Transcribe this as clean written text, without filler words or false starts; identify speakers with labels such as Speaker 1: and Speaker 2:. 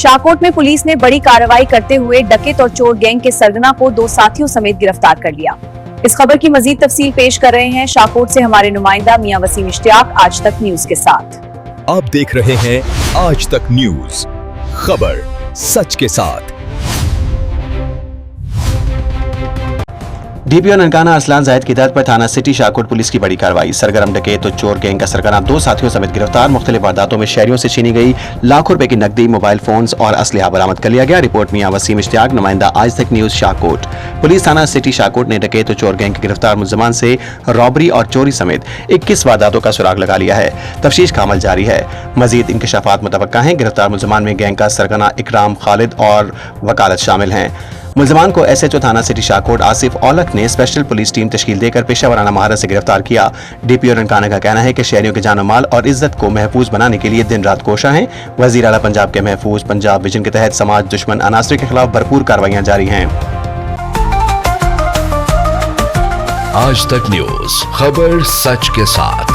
Speaker 1: शाहकोट में पुलिस ने बड़ी कार्रवाई करते हुए डकैत और चोर गैंग के सरगना को 2 साथियों समेत गिरफ्तार कर लिया। इस खबर की मजीद तफसील पेश कर रहे हैं शाहकोट से हमारे नुमाइंदा मियां वसीम इश्तियाक आज तक न्यूज के साथ।
Speaker 2: आप देख रहे हैं आज तक न्यूज, खबर सच के साथ।
Speaker 3: डीपीओ ननकाना अरसलान जाहिद की हिदायत पर थाना सिटी शाहकोट पुलिस की बड़ी कार्रवाई। सरगर्म डकैत और चोर गैंग का सरगना 2 साथियों समेत गिरफ्तार। मुख्तलिफ वारदातों में शहरियों से छीनी गई लाखों रुपए की नकदी, मोबाइल फोन्स और असलहा बरामद कर लिया गया। रिपोर्ट मियां वसीम इश्तियाक, नुमाइंदा आज तक न्यूज शाहकोट। पुलिस थाना सिटी शाहकोट ने डकैत और चोर गैंग के गिरफ्तार मुलजमान से रॉबरी और चोरी समेत 21 वारदातों का सुराग लगा लिया है। तफ्तीश का अमल जारी है। मजीद इंकशाफात मुतवक्का हैं। गिरफ्तार मुलजमान में गैंग का सरगना इकराम, खालिद और वकालत शामिल हैं। मुलजमान को SHO थाना सिटी शाहकोट आसिफ औलख ने स्पेशल पुलिस टीम तश्कील देकर पेशा वराना महारत से गिरफ्तार किया। डीपीओ ननकाना का कहना है कि शहरियों के जान माल और इज्जत को महफूज बनाने के लिए दिन रात कोशा हैं। वजीर आला पंजाब के महफूज पंजाब विजन के तहत समाज दुश्मन अनासर के खिलाफ भरपूर कार्रवाइयां जारी हैं।
Speaker 2: आज तक न्यूज, खबर सच के साथ।